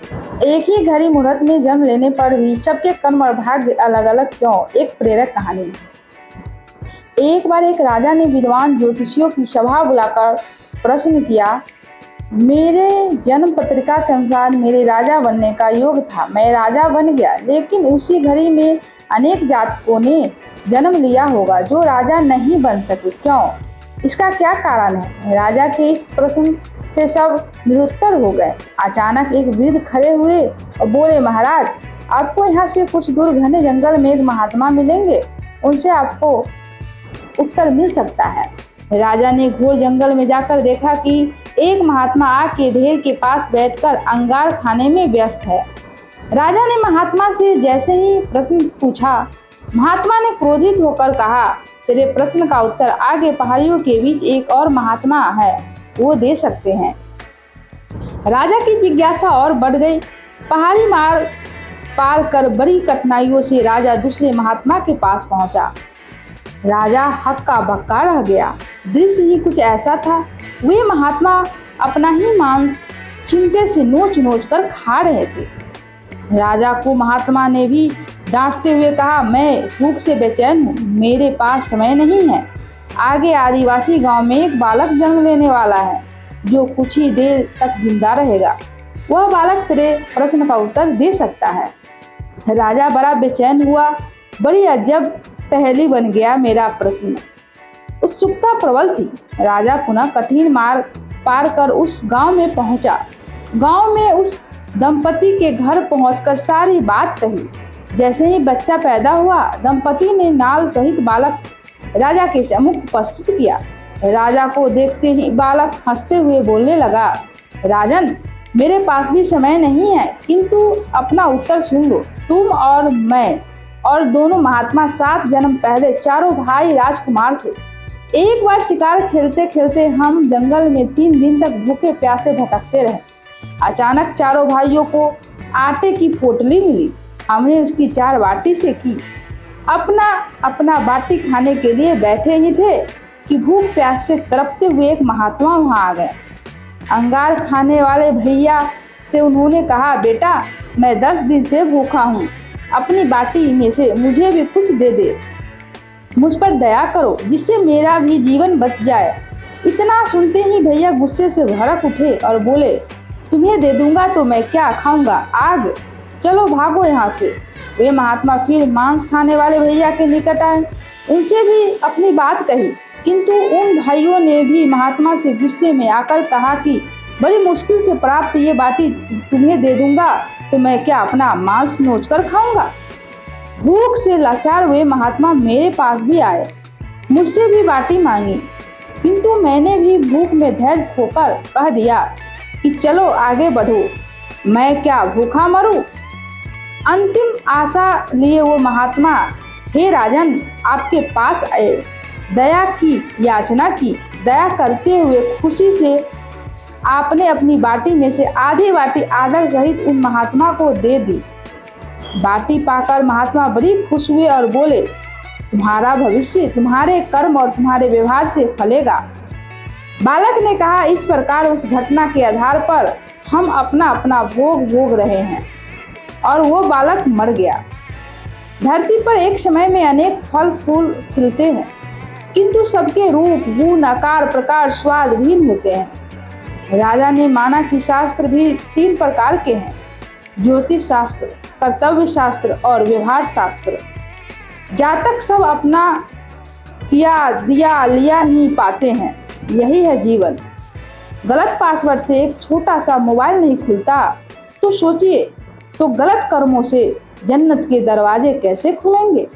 एक ही घड़ी मुहूर्त में जन्म लेने पर भी सबके कर्म और भाग्य अलग अलग क्यों? एक प्रेरक कहानी। एक बार एक राजा ने विद्वान ज्योतिषियों की सभा बुलाकर प्रश्न किया, मेरे जन्म पत्रिका के अनुसार मेरे राजा बनने का योग था। मैं राजा बन गया, लेकिन उसी घड़ी में अनेक जातकों ने जन्म लिया होगा जो राजा नहीं बन सके। क्यों? इसका क्या कारण है? राजा के इस प्रश्न से सब निरुत्तर हो गए। अचानक एक वृद्ध खड़े हुए और बोले, महाराज, आपको यहाँ से कुछ दूर घने जंगल में एक महात्मा मिलेंगे, उनसे आपको उत्तर मिल सकता है। राजा ने घोर जंगल में जाकर देखा कि एक महात्मा आग के ढेर के पास बैठकर अंगार खाने में व्यस्त है। राजा ने महात्मा से जैसे ही प्रश्न पूछा, महात्मा ने क्रोधित होकर कहा, तेरे प्रश्न का उत्तर आगे पहाड़ियों के बीच एक और महात्मा है, वो दे सकते हैं। राजा की जिज्ञासा और बढ़ गई। पहाड़ी मार्ग पार कर बड़ी कठिनाइयों से राजा दूसरे महात्मा के पास पहुंचा। राजा हक्का बक्का रह गया। दृश्य ही कुछ ऐसा था। वे महात्मा अपना ही मांस चिमटे से नोच नोच कर खा रहे थे। राजा को महात्मा ने भी डांटते हुए कहा, मैं भूख से बेचैन हूँ, मेरे पास समय नहीं है। आगे आदिवासी गांव में एक बालक जन्म लेने वाला है जो कुछ ही देर तक जिंदा रहेगा। वह बालक तेरे प्रश्न का उत्तर दे सकता है। राजा बड़ा बेचैन हुआ। बड़ी अजब पहेली बन गया मेरा प्रश्न। उत्सुकता प्रबल थी। राजा पुनः कठिन मार्ग पार कर उस गांव में पहुंचा। गांव में उस दंपति के घर पहुंचकर सारी बात कही। जैसे ही बच्चा पैदा हुआ, दंपति ने नाल सहित बालक राजा के सम्मुख उपस्थित किया। राजा को देखते ही बालक हंसते हुए बोलने लगा, राजन, मेरे पास भी समय नहीं है, किंतु अपना उत्तर सुन लो। तुम और मैं और दोनों महात्मा 7 जन्म पहले चारों भाई राजकुमार थे। एक बार शिकार खेलते खेलते हम जंगल में 3 दिन तक भूखे प्यासे भटकते रहे। अचानक चारों भाइयों को आटे की पोटली मिली। हमने उसकी 4 बाटी से की। अपना अपना बाटी खाने के लिए बैठे ही थे कि भूख प्यास से तड़पते हुए एक महात्मा वहां आ गए। अंगार खाने वाले भैया से उन्होंने कहा, बेटा, मैं 10 दिन से भूखा हूँ, अपनी बाटी में से मुझे भी कुछ दे दे। मुझ पर दया करो, जिससे मेरा भी जीवन बच जाए। इतना सुनते ही भैया गुस्से से भड़क उठे और बोले, तुम्हें दे दूंगा तो मैं क्या खाऊंगा, आग, चलो भागो यहाँ से। वे महात्मा फिर मांस खाने वाले भैया के निकट आए। उनसे भी अपनी बात कही, किंतु उन भाइयों ने भी महात्मा से गुस्से में आकर कहा कि बड़ी मुश्किल से प्राप्त ये बाटी तुम्हें दे दूंगा तो मैं क्या अपना मांस नोच कर खाऊंगा। भूख से लाचार हुए महात्मा मेरे पास भी आए, मुझसे भी बाटी मांगी, किंतु मैंने भी भूख में धैर्य खोकर कह दिया कि चलो आगे बढ़ो, मैं क्या भूखा मरूं। अंतिम आशा लिए वो महात्मा, हे राजन, आपके पास आए, दया की याचना की। दया करते हुए खुशी से आपने अपनी बाटी में से आधी बाटी आदर सहित उन महात्मा को दे दी। बाटी पाकर महात्मा बड़ी खुश हुए और बोले, तुम्हारा भविष्य तुम्हारे कर्म और तुम्हारे व्यवहार से फलेगा। बालक ने कहा, इस प्रकार उस घटना के आधार पर हम अपना अपना भोग भोग रहे हैं। और वो बालक मर गया। धरती पर एक समय में अनेक फल फूल खिलते हैं, किंतु सबके रूप, गुण, आकार, प्रकार, स्वाद भिन्न होते हैं। राजा ने माना कि शास्त्र भी 3 प्रकार के हैं, ज्योतिष शास्त्र, कर्तव्य शास्त्र और व्यवहार शास्त्र। जातक सब अपना किया दिया लिया ही पाते हैं, यही है जीवन। गलत पासवर्ड से एक छोटा सा मोबाइल नहीं खुलता, तो सोचिए तो गलत कर्मों से जन्नत के दरवाजे कैसे खुलेंगे।